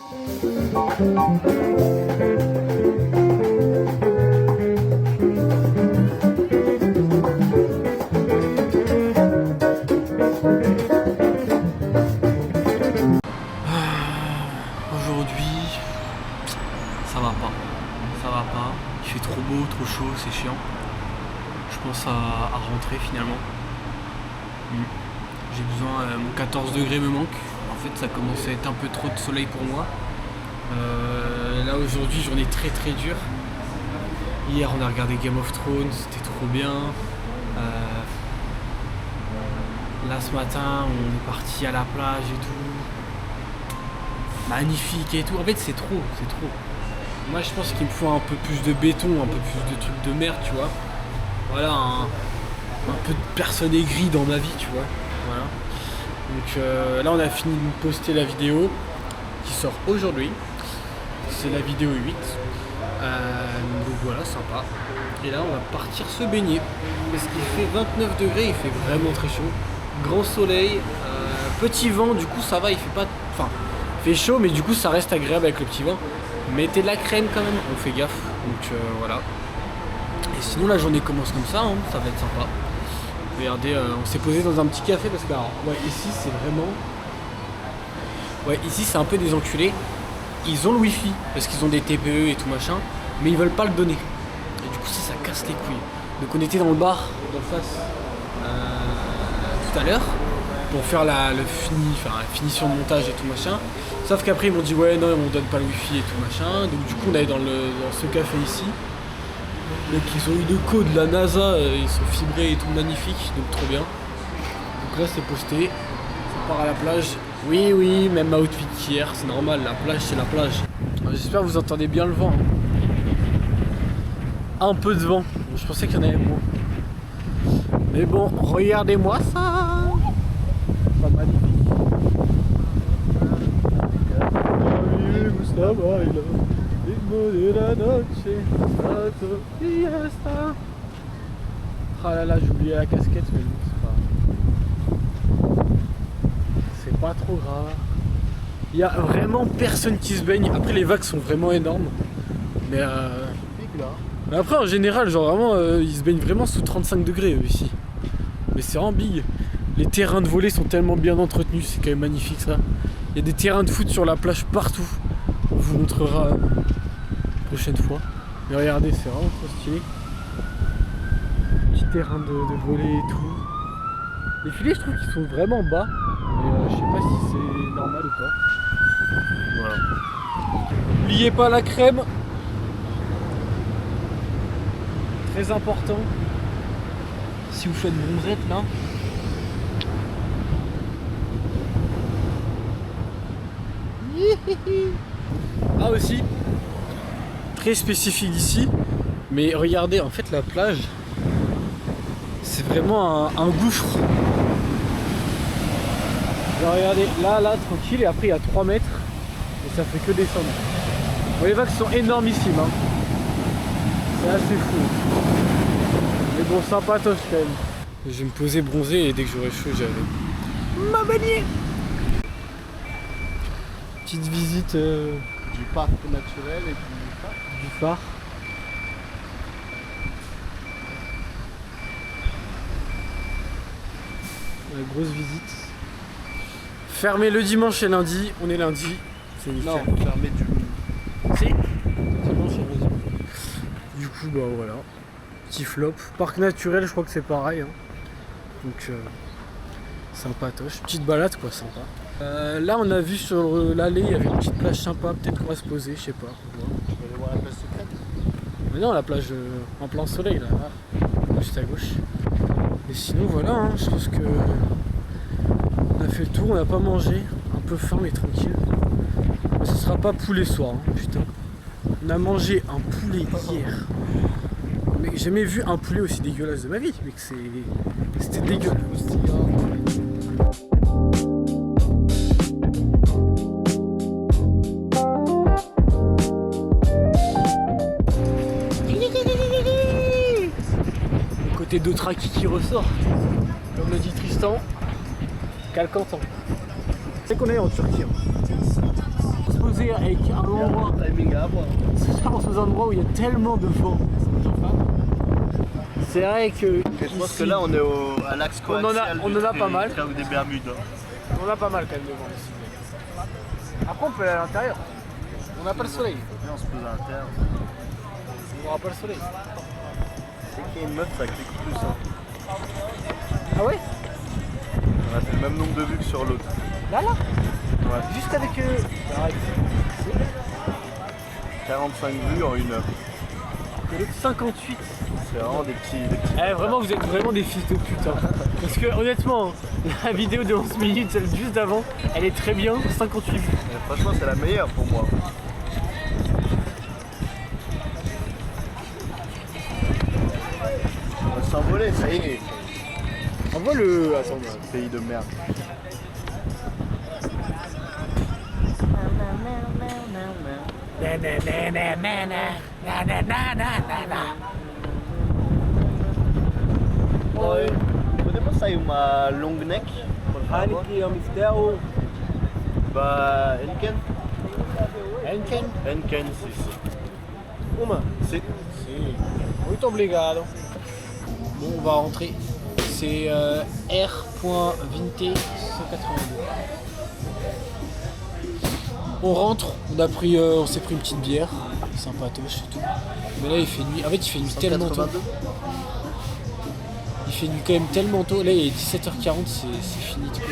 Aujourd'hui, ça va pas. Il fait trop beau, trop chaud, c'est chiant. Je pense à rentrer finalement. J'ai besoin, mon 14 degrés me manque. En fait, ça commence à être un peu trop de soleil pour moi. Là aujourd'hui, journée très dure. Hier, on a regardé Game of Thrones, c'était trop bien. Là, ce matin, on est parti à la plage et tout. Magnifique et tout. En fait, c'est trop. Moi, je pense qu'il me faut un peu plus de béton, un peu plus de trucs de merde, tu vois. Voilà, un peu de personne aigrie dans ma vie, tu vois. Voilà. Donc là, on a fini de poster la vidéo qui sort aujourd'hui. C'est la vidéo 8. Donc voilà, sympa. Et là, on va partir se baigner. Parce qu'il fait 29 degrés, il fait vraiment très chaud. Grand soleil, petit vent, du coup ça va, il fait pas. Enfin, il fait chaud, mais du coup ça reste agréable avec le petit vent. Mettez de la crème quand même, on fait gaffe. Donc voilà. Et sinon la journée commence comme ça, hein, ça va être sympa. Regardez, on s'est posé dans un petit café parce que alors, ouais, ici c'est vraiment. Ouais, ici c'est un peu des enculés. Ils ont le wifi parce qu'ils ont des TPE et tout machin, mais ils veulent pas le donner. Et du coup ça casse les couilles. Donc on était dans le bar d'en face tout à l'heure pour faire la finition de montage et tout machin. Sauf qu'après ils m'ont dit ouais non on donne pas le wifi et tout machin. Donc du coup on allait dans ce café ici. Donc ils ont eu le code de la NASA, ils sont fibrés et tout magnifique, donc trop bien. Donc là c'est posté, ça part à la plage. Oui, même outfit hier, c'est normal, la plage c'est la plage. J'espère que vous entendez bien le vent. Un peu de vent, je pensais qu'il y en avait moins. Mais bon, regardez-moi ça. Pas magnifique. Ah là là, j'ai oublié la casquette, mais bon, c'est pas trop grave. Il y a vraiment personne qui se baigne. Après, les vagues sont vraiment énormes. Mais après, en général, genre vraiment, ils se baignent vraiment sous 35 degrés ici. Mais c'est vraiment big. Les terrains de volley sont tellement bien entretenus, c'est quand même magnifique ça. Il y a des terrains de foot sur la plage partout. On vous montrera prochaine fois. Mais regardez, c'est vraiment trop stylé. Petit terrain de volley et tout. Les filets, je trouve qu'ils sont vraiment bas. Mais je sais pas si c'est normal ou pas. Voilà. N'oubliez pas la crème. Très important. Si vous faites bronzette là. Ah aussi, très spécifique ici, mais regardez, en fait la plage, c'est vraiment un gouffre. Alors regardez, là, tranquille, et après il y a 3 mètres, et ça fait que descendre. Bon, les vagues sont énormissimes, hein. C'est assez fou. Mais bon, sympatoche quand même. Je vais me poser bronzer, et dès que j'aurai chaud, j'avais ma baigner. Petite visite du parc naturel et du phare. Ouais, grosse visite. Fermé le dimanche et lundi. On est lundi. C'est nickel. Non, fermé du. Si. Dimanche et lundi. Du coup, bah voilà. Petit flop. Parc naturel, je crois que c'est pareil. Hein. Donc, sympatoche. Petite balade, quoi, sympa. Là, on a vu sur l'allée, il y avait une petite plage sympa. Peut-être qu'on va se poser, je sais pas. Tu vas aller voir la plage secrète? Mais non, la plage en plein soleil, là. Juste à gauche. Et sinon, voilà, hein, je pense que on a fait le tour, on n'a pas mangé. Un peu faim, mais tranquille. Mais ce sera pas poulet soir, hein, putain. On a mangé un poulet hier. Mais j'ai jamais vu un poulet aussi dégueulasse de ma vie. Mais que c'était dégueulasse. Le côté d'Otraki qui ressort. Comme le dit Tristan. Calcantan. C'est qu'on est en Turquie. Hein. On se pose poser avec un Il y a endroit. un timing à avoir. C'est dans un endroit où il y a tellement de vent. C'est vrai que. Et je pense que là on est à l'axe On en a- coaxial. on en a pas mal. Triangle des Bermudes. Hein. On a pas mal quand même de vent ici. Après on peut aller à l'intérieur. On n'a pas le soleil. Viens, on se pose à l'intérieur. On n'aura pas le soleil. Dès qu'il y a une meuf, ça clique plus. Hein. Ah ouais? On a fait le même nombre de vues que sur l'autre. Là Ouais. Juste avec arrête. 45 vues en 1 heure. Et l'autre 58. C'est vraiment des petits. Eh, vraiment, vous êtes vraiment des fils de pute. Hein. Parce que honnêtement, la vidéo de 11 minutes, celle juste d'avant, elle est très bien, 58 vues. Mais franchement, c'est la meilleure pour moi. On va s'envoler, ça y est. Envoie le. Attends, pays de merde. Oi, podemos sair uma long neck? Por favor? Bah, Henken? Henken? Henken, si, si. Uma? Si. Si. Muito obrigado. Bon, on va rentrer. C'est R.Vinte 182. On rentre, on s'est pris une petite bière, sympatoche et tout. Mais là il fait nuit, en fait il fait nuit tellement tôt. 182. Il fait nuit quand même tellement tôt, là il est 17h40, c'est fini de coup.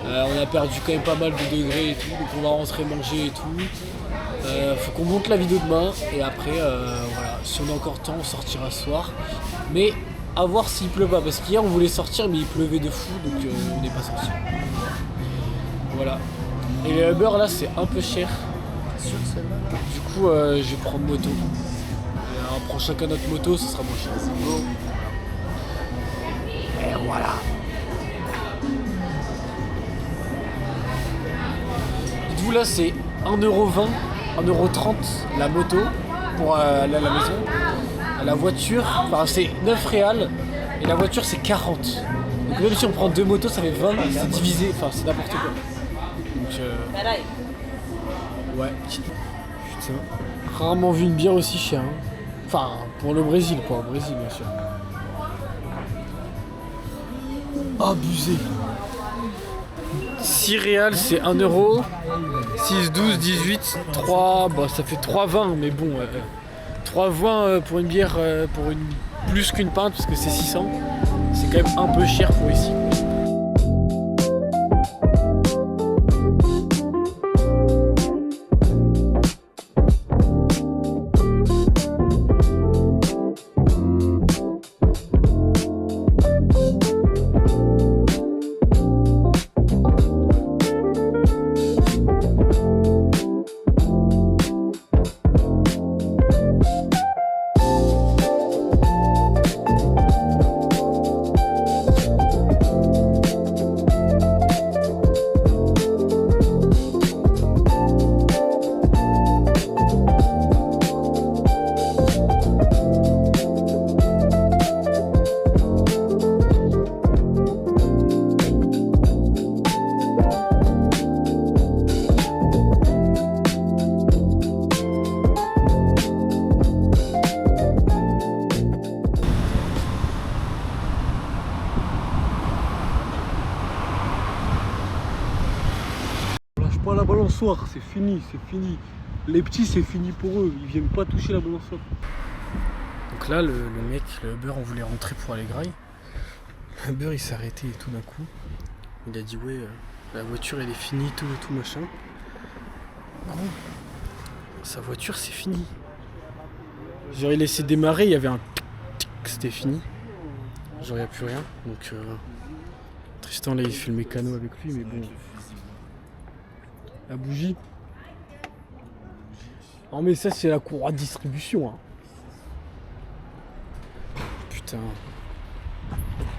On a perdu quand même pas mal de degrés et tout, donc on va rentrer manger et tout. Faut qu'on monte la vidéo demain et après voilà, si on a encore temps on sortira ce soir. Mais à voir s'il pleut pas, parce qu'hier on voulait sortir mais il pleuvait de fou donc on n'est pas sorti. Voilà. Et le Uber là c'est un peu cher. Sûr que celle-là? Du coup je vais prendre moto. Et on prend chacun notre moto, ce sera moins cher. Et voilà. Dites-vous là c'est 1,20€, 1,30€ la moto pour aller à la maison. La voiture, enfin c'est 9 réals et la voiture c'est 40. Donc même si on prend deux motos ça fait 20, c'est divisé, enfin c'est n'importe quoi. Donc ouais, putain. Rarement vu une bière aussi chère. Hein. Enfin pour le Brésil quoi, au Brésil bien sûr. Abusé. 6 réals c'est 1€, 6, 12, 18, 3, bah ça fait 3,20 mais bon 3,20 pour une bière pour une plus qu'une pinte parce que c'est 600, c'est quand même un peu cher pour ici. Pas la balançoire, c'est fini, c'est fini. Les petits, c'est fini pour eux, ils viennent pas toucher la balançoire. Donc là, le mec, le Uber, on voulait rentrer pour aller graille. Le Uber, il s'est arrêté et tout d'un coup. Il a dit ouais, la voiture elle est finie, tout et tout machin. Gros, sa voiture c'est fini. J'aurais laissé démarrer, il y avait un tic, c'était fini. Genre il n'y a plus rien. Donc Tristan là il fait le mécano avec lui, mais bon. La bougie. Non mais ça c'est la courroie de distribution. Hein. Putain.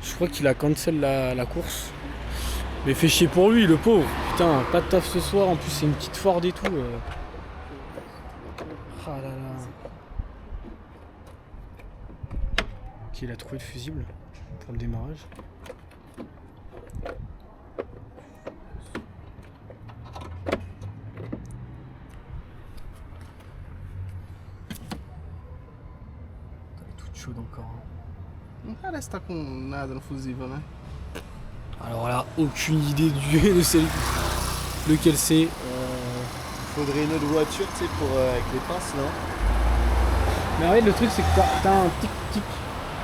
Je crois qu'il a cancel la course. Mais fait chier pour lui le pauvre. Putain, pas de taf ce soir, en plus c'est une petite Ford et tout. Ah là là. Ok, il a trouvé le fusible pour le démarrage. chaude encore. Hein. Não parece estar com nada no fusível, né? Alors là, aucune idée de celle lequel c'est. Faudrait une autre voiture, tu sais, pour avec les pinces, non? Mais en fait, le truc, c'est que t'as un tic-tic.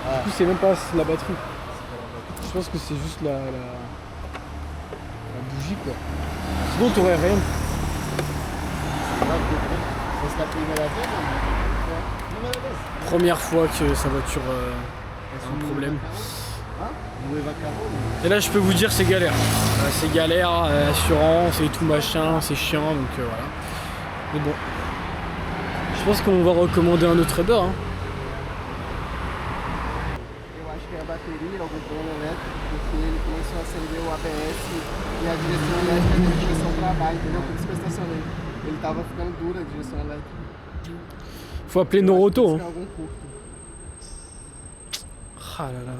Ah. Du coup, c'est même pas la batterie. Je pense que c'est juste la bougie, quoi. Sinon, t'aurais rien. Ça sera primera vez, non? Primera vez. Première fois que sa voiture a un problème. Nueva Caro. Et là, je peux vous dire, c'est galère. C'est galère, assurance et tout machin, c'est chiant, donc voilà. Mais bon. Je pense qu'on va recommander un autre Uber. Hein. Eu acho que é a bateria, algum problema elétrico, porque ele começou a acender o ABS e a direção elétrica da direção pra baixo, entendeu? Por isso que eu estacionei. Ele tava ficando dura a direção elétrica. Faut appeler Noroto. Eu acho Hein. que é algum curto. Ah là là.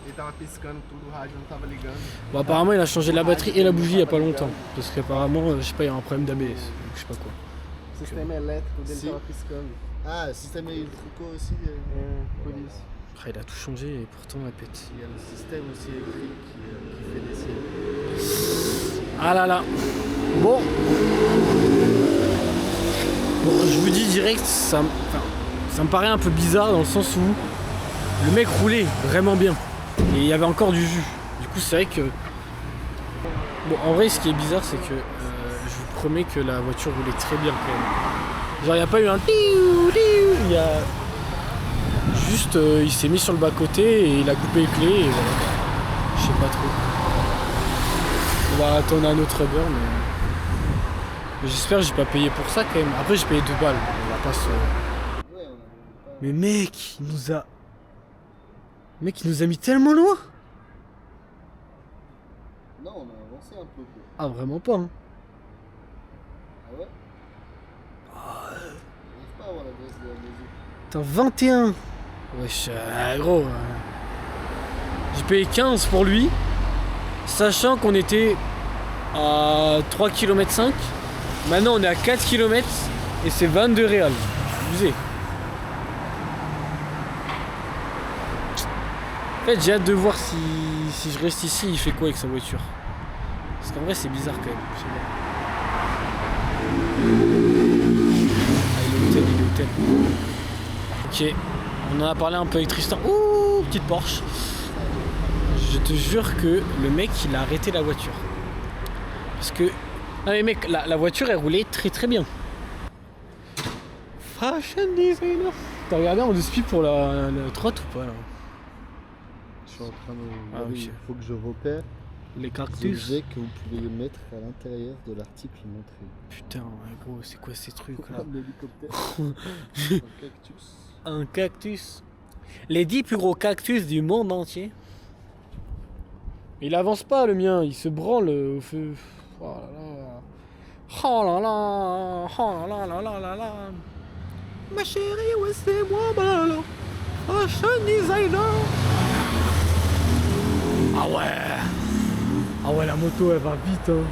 Ele tava piscando tudo, o rádio não tava ligando. Bon, apparemment, il a changé la batterie et la bougie il y a pas longtemps. Parce qu'apparemment, je sais pas, il y a un problème d'ABS. Je sais pas quoi. O sistema elétrico dele Sim. tava piscando. Ah, le système électrico aussi. É, por isso. Après, il a tout changé et pourtant, elle pète. Il y a le système aussi électrique qui fait des signes. Ah là là. Bon. Bon, je vous dis direct, ça me paraît un peu bizarre dans le sens où le mec roulait vraiment bien. Et il y avait encore du jus. Du coup, c'est vrai que... Bon, en vrai, ce qui est bizarre, c'est que je vous promets que la voiture roulait très bien quand même. Genre, il n'y a pas eu un... Il y a... Juste, il s'est mis sur le bas-côté et il a coupé les clés et voilà. Je sais pas trop. On va attendre un autre Uber, mais j'espère que j'ai pas payé pour ça quand même. Après, j'ai payé 2 balles. On va pas se... Ouais, on a pas... Mais mec, il nous a... Mec, il nous a mis tellement loin. Non, on a avancé un peu. Quoi. Ah, vraiment pas, hein. Ah ouais? J'arrive pas à avoir l'adresse de la maison. Putain, 21. Wesh, gros. J'ai payé 15 pour lui, sachant qu'on était à 3,5 km. Maintenant, on est à 4 km et c'est 22 réals. Abusé. En fait, j'ai hâte de voir si je reste ici, il fait quoi avec sa voiture. Parce qu'en vrai, c'est bizarre quand même. Je sais pas. Ah, il est hôtel. Ok, on en a parlé un peu avec Tristan. Ouh, petite Porsche. Je te jure que le mec, il a arrêté la voiture. Parce que... Non mais mec, la voiture, elle roulait très très bien. Fashion designer. T'as regardé en 2 speed pour la trotte ou pas là? Je suis en train de... Ah, ok. Il faut que je repère Les les cactus. objets que vous pouvez mettre à l'intérieur de l'article montré. Putain, ouais, gros, c'est quoi ces trucs là? Un hélicoptère. Un cactus. Un cactus. Les 10 plus gros cactus du monde entier. Il avance pas le mien, il se branle au feu. Oh là là. Oh là là. Oh là là là là là. Ma chérie, ouais c'est moi, malala. Fashion designer. Ah ouais. Ah ouais, la moto elle va vite hein.